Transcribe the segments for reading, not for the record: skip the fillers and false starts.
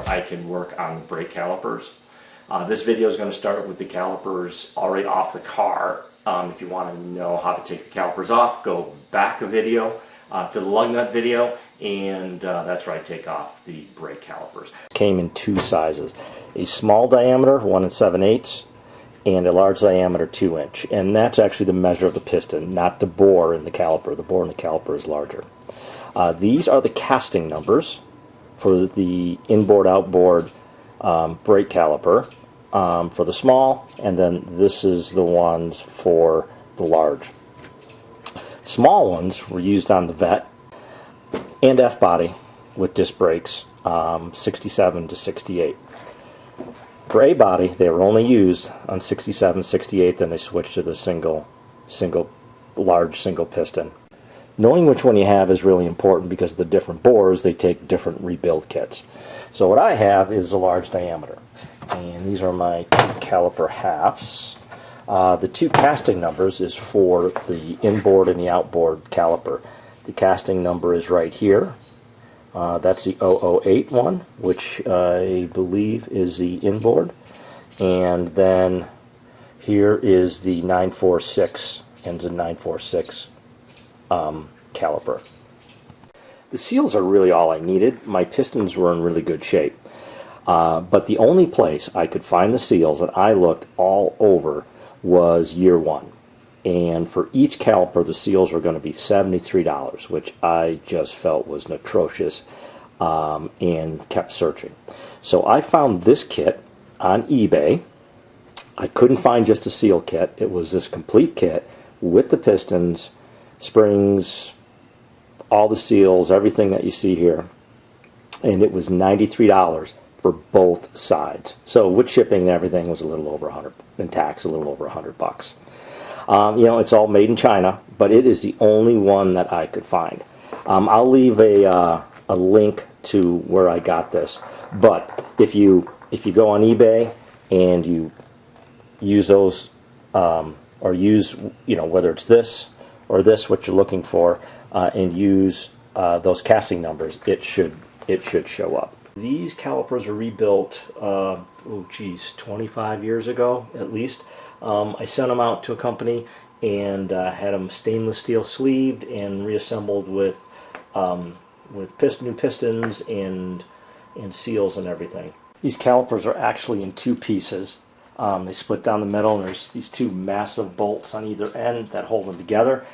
I can work on the brake calipers. This video is going to start with the calipers already off the car. If you want to know how to take the calipers off, go back a video to the lug nut video, and that's where I take off the brake calipers. Came in two sizes, a small diameter 1 7/8 and a large diameter 2 inch, and that's actually the measure of the piston, not the bore in the caliper. The bore in the caliper is larger. These are the casting numbers for the inboard outboard brake caliper for the small, and then this is the ones for the large. Small ones were used on the Vet and F-body with disc brakes, 67 to 68. For A-body, they were only used on 67, 68, then they switched to the large single piston. Knowing which one you have is really important because of the different bores, they take different rebuild kits. So what I have is a large diameter, and these are my two caliper halves. The two casting numbers is for the inboard and the outboard caliper. The casting number is right here. That's the 008 one, which I believe is the inboard. And then here is the 946, ends in 946 caliper. The seals are really all I needed. My pistons were in really good shape. But the only place I could find the seals, and I looked all over, was year one. And for each caliper, the seals were going to be $73, which I just felt was atrocious, and kept searching. So I found this kit on eBay. I couldn't find just a seal kit. It was this complete kit with the pistons, springs, all the seals, everything that you see here. And it was $93 for both sides. So with shipping and everything was a little over 100, and tax a little over 100 bucks. You know, it's all made in China, but it is the only one that I could find. I'll leave a link to where I got this. But if you go on eBay and you use those, or use, you know, whether it's this or this, what you're looking for, and use those casting numbers, it should show up. These calipers were rebuilt, 25 years ago at least. I sent them out to a company and had them stainless steel sleeved and reassembled with new pistons and seals and everything. These calipers are actually in two pieces. They split down the middle, and there's these two massive bolts on either end that hold them together.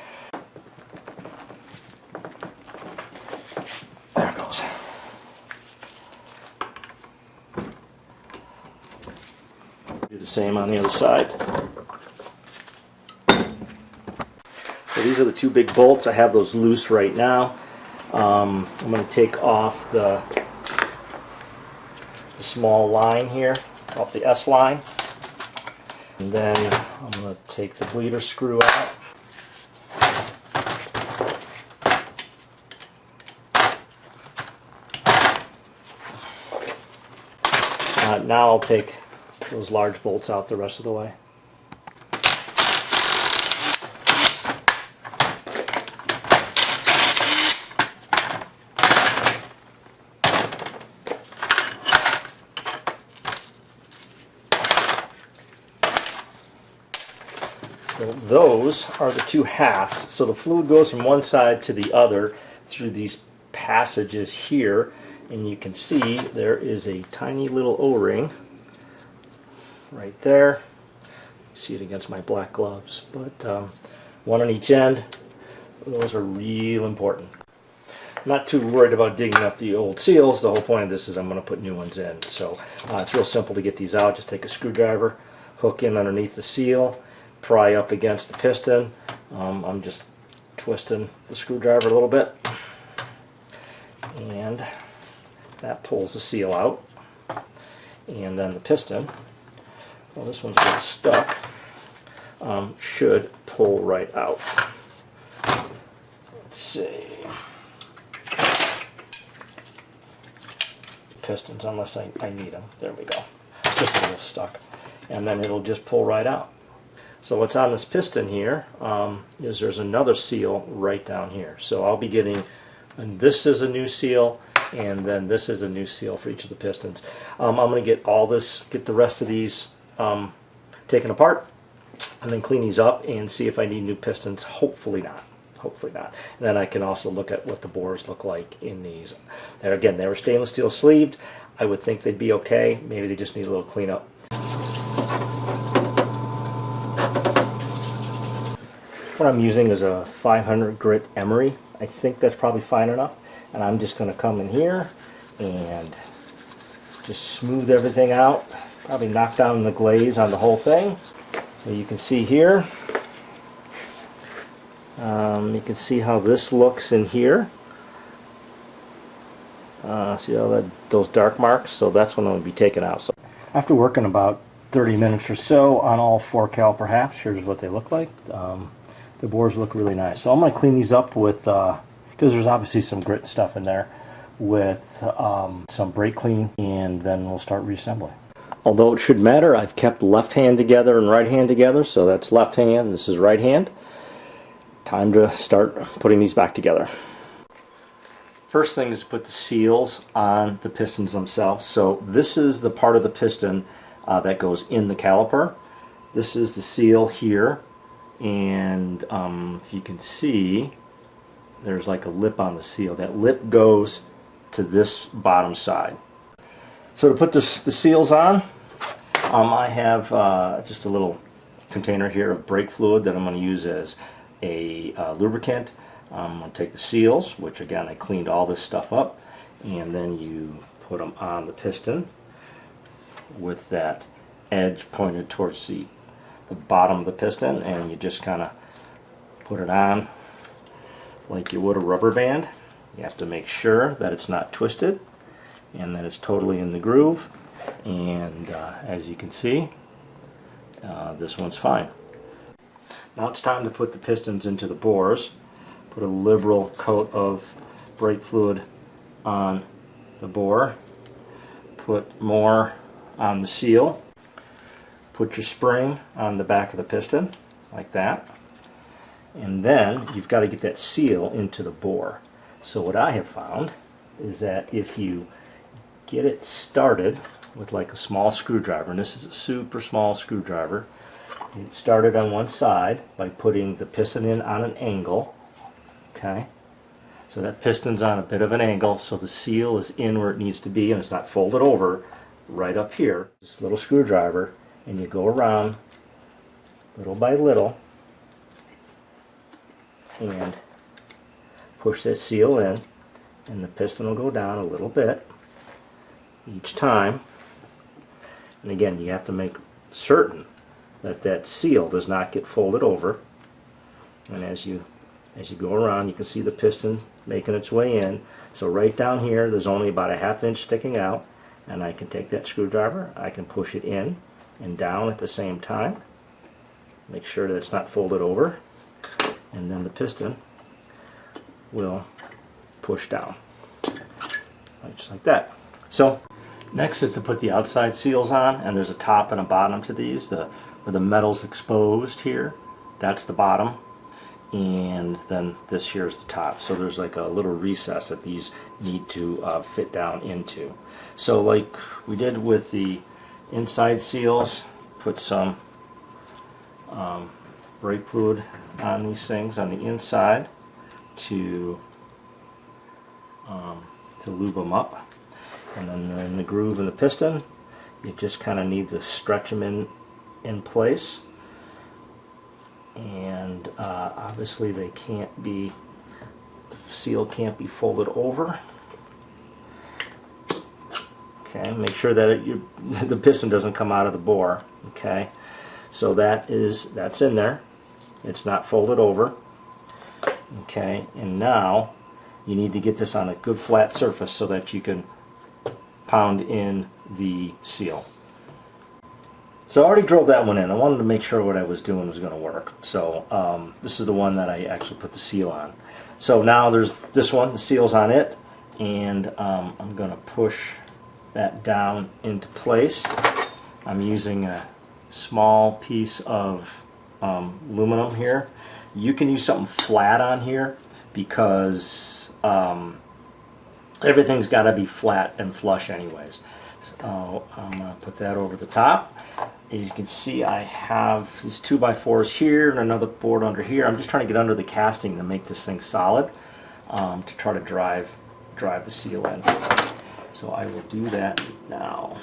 There it goes. Do the same on the other side. So these are the two big bolts. I have those loose right now. I'm going to take off the small line here, off the S line. And then I'm going to take the bleeder screw out. Now I'll take those large bolts out the rest of the way. So those are the two halves. So the fluid goes from one side to the other through these passages here, and you can see there is a tiny little O-ring right there. See it against my black gloves, but one on each end. Those are real important. I'm not too worried about digging up the old seals. The whole point of this is I'm going to put new ones in. So it's real simple to get these out. Just take a screwdriver, hook in underneath the seal, pry up against the piston. I'm just twisting the screwdriver a little bit, and that pulls the seal out. And then the piston, well, this one's getting stuck, should pull right out. Let's see. Pistons, unless I need them. There we go. Just a little stuck. And then it'll just pull right out. So what's on this piston here is there's another seal right down here. So I'll be getting, and this is a new seal, And then this is a new seal for each of the pistons. I'm going to get the rest of these taken apart, and then clean these up and see if I need new pistons. Hopefully not. Hopefully not. And then I can also look at what the bores look like in these. There again, they were stainless steel sleeved. I would think they'd be okay. Maybe they just need a little cleanup. What I'm using is a 500 grit emery. I think that's probably fine enough. And I'm just going to come in here and just smooth everything out. Probably knock down the glaze on the whole thing. So you can see here. You can see how this looks in here. See all those dark marks? So that's what I'm going to be taking out. So after working about 30 minutes or so on all 4 caliper halves, here's what they look like. The bores look really nice. So I'm going to clean these up with, because there's obviously some grit and stuff in there, with some brake clean, and then we'll start reassembling. Although it should matter, I've kept left hand together and right hand together, so that's left hand, this is right hand. Time to start putting these back together. First thing is to put the seals on the pistons themselves. So this is the part of the piston that goes in the caliper. This is the seal here, and if you can see, there's like a lip on the seal. That lip goes to this bottom side. So to put the seals on, I have just a little container here of brake fluid that I'm going to use as a lubricant. I'm going to take the seals, which again I cleaned all this stuff up, and then you put them on the piston with that edge pointed towards the bottom of the piston, and you just kind of put it on like you would a rubber band. You have to make sure that it's not twisted and that it's totally in the groove, and as you can see, this one's fine. Now it's time to put the pistons into the bores. Put a liberal coat of brake fluid on the bore. Put more on the seal. Put your spring on the back of the piston, like that. And then you've got to get that seal into the bore. So what I have found is that if you get it started with like a small screwdriver, and this is a super small screwdriver, get it started on one side by putting the piston in on an angle. Okay, so that piston's on a bit of an angle, so the seal is in where it needs to be and it's not folded over right up here. This little screwdriver, and you go around little by little and push that seal in, and the piston will go down a little bit each time. And again, you have to make certain that that seal does not get folded over. And as you go around, you can see the piston making its way in. So right down here, there's only about a ½ inch sticking out, and I can take that screwdriver, I can push it in and down at the same time. Make sure that it's not folded over, and then the piston will push down, just like that. So next is to put the outside seals on, and there's a top and a bottom to these. Where the metal's exposed here, that's the bottom, and then this here is the top. So there's like a little recess that these need to fit down into. So like we did with the inside seals, put some brake fluid on these things on the inside to lube them up, and then in the groove in the piston, you just kind of need to stretch them in place. And obviously they can't be, the seal can't be folded over. Okay, make sure that the piston doesn't come out of the bore. Okay, so that's in there. It's not folded over. Okay, and now you need to get this on a good flat surface so that you can pound in the seal. So I already drilled that one in. I wanted to make sure what I was doing was going to work. So this is the one that I actually put the seal on. So now there's this one, the seal's on it, and I'm going to push that down into place. I'm using a small piece of aluminum here. You can use something flat on here because everything's got to be flat and flush anyways. So I'm going to put that over the top. As you can see, I have these 2x4s here and another board under here. I'm just trying to get under the casting to make this thing solid, to try to drive the seal in. So I will do that now.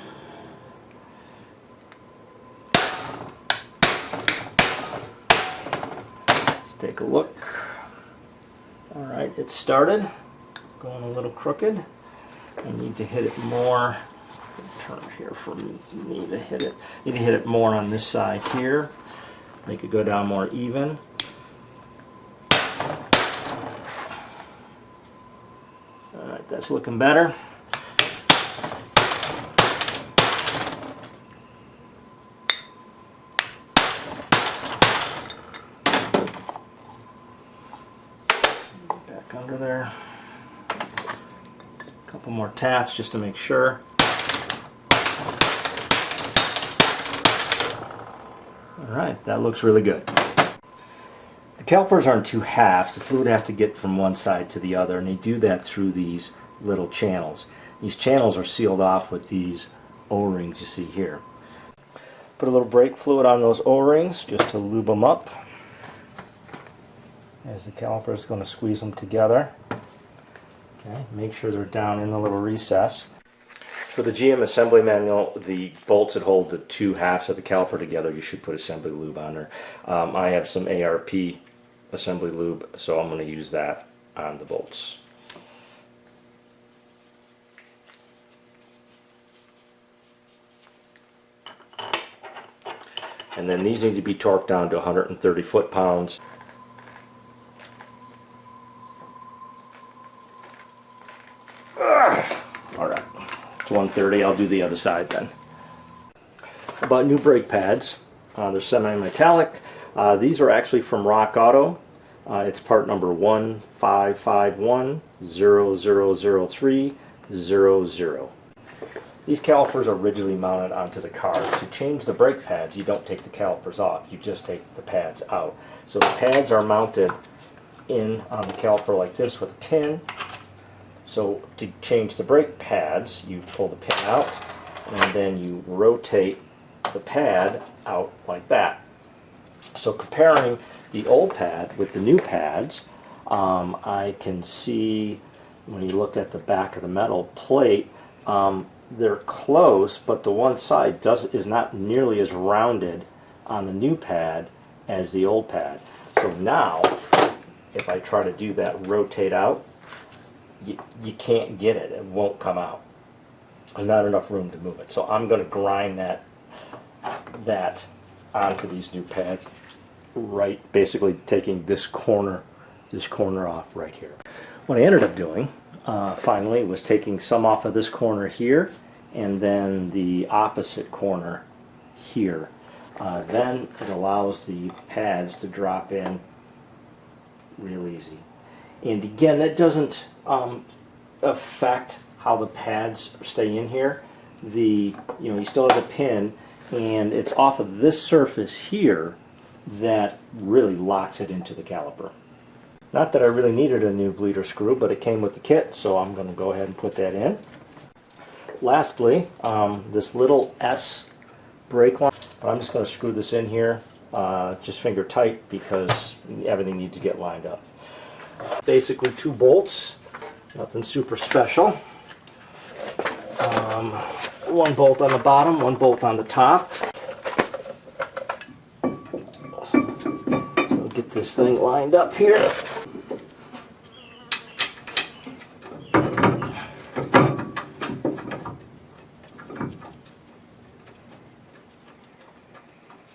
Let's take a look. All right, it started. Going a little crooked. I need to hit it more. Turn here for me to hit it. Need to hit it more on this side here. Make it go down more even. Alright, that's looking better. Back under there. A couple more taps just to make sure. Alright, that looks really good. The calipers are in two halves. The fluid has to get from one side to the other, and they do that through these little channels. These channels are sealed off with these O-rings you see here. Put a little brake fluid on those O-rings just to lube them up, as the caliper is going to squeeze them together. Okay, make sure they're down in the little recess. For the GM assembly manual, the bolts that hold the two halves of the caliper together, you should put assembly lube on there. I have some ARP assembly lube, so I'm going to use that on the bolts. And then these need to be torqued down to 130 foot-pounds. Alright. 130. I'll do the other side then. About new brake pads. They're semi-metallic. These are actually from Rock Auto. It's part number 1551000300. These calipers are rigidly mounted onto the car. To change the brake pads, you don't take the calipers off. You just take the pads out. So the pads are mounted in on the caliper like this with a pin. So to change the brake pads, you pull the pin out and then you rotate the pad out like that. So comparing the old pad with the new pads, I can see when you look at the back of the metal plate, they're close, but the one side is not nearly as rounded on the new pad as the old pad. So now, if I try to do that rotate out, you can't get it. It won't come out. There's not enough room to move it. So I'm going to grind that onto these new pads, right, basically taking this corner off right here. What I ended up doing finally was taking some off of this corner here and then the opposite corner here. Then it allows the pads to drop in real easy. And again, that doesn't affect how the pads stay in here. You still have the pin, and it's off of this surface here that really locks it into the caliper. Not that I really needed a new bleeder screw, but it came with the kit, so I'm going to go ahead and put that in. Lastly, this little S brake line, but I'm just going to screw this in here, just finger tight, because everything needs to get lined up. Basically 2 bolts, nothing super special. 1 bolt on the bottom, 1 bolt on the top. So get this thing lined up here.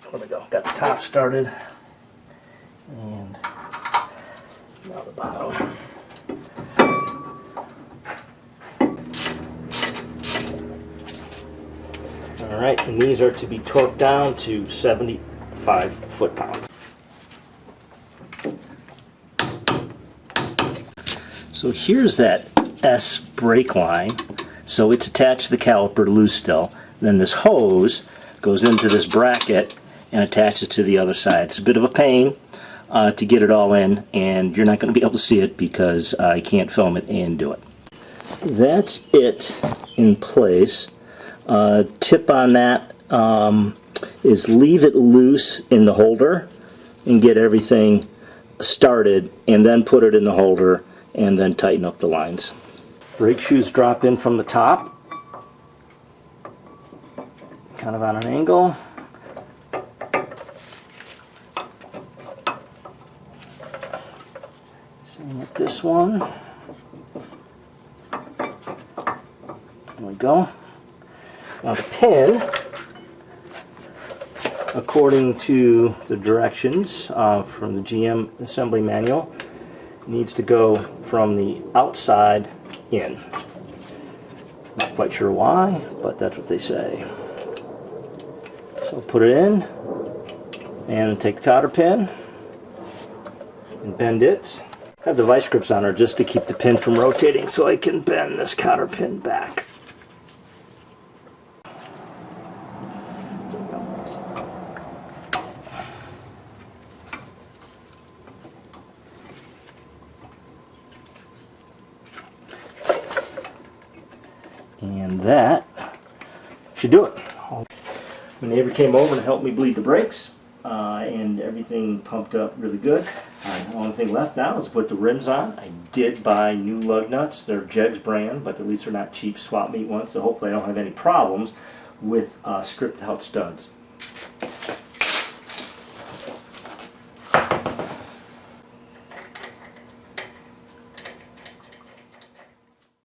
There we go, got the top started. And now the bottom. Alright, and these are to be torqued down to 75 foot-pounds. So here's that S brake line. So it's attached to the caliper loose still. Then this hose goes into this bracket and attaches to the other side. It's a bit of a pain to get it all in, and you're not going to be able to see it because I can't film it and do it. that's it in place. Tip on that is leave it loose in the holder and get everything started, and then put it in the holder and then tighten up the lines. Brake shoes drop in from the top, kind of on an angle. Same with this one. There we go. Now the pin, according to the directions from the GM assembly manual, needs to go from the outside in. Not quite sure why, but that's what they say. So put it in and take the cotter pin and bend it. I have the vice grips on her just to keep the pin from rotating, so I can bend this cotter pin back. And that should do it. My neighbor came over to help me bleed the brakes, and everything pumped up really good. The only thing left now is to put the rims on. I did buy new lug nuts. They're Jegs brand, but at least they're not cheap swap meet ones, so hopefully I don't have any problems with script out studs.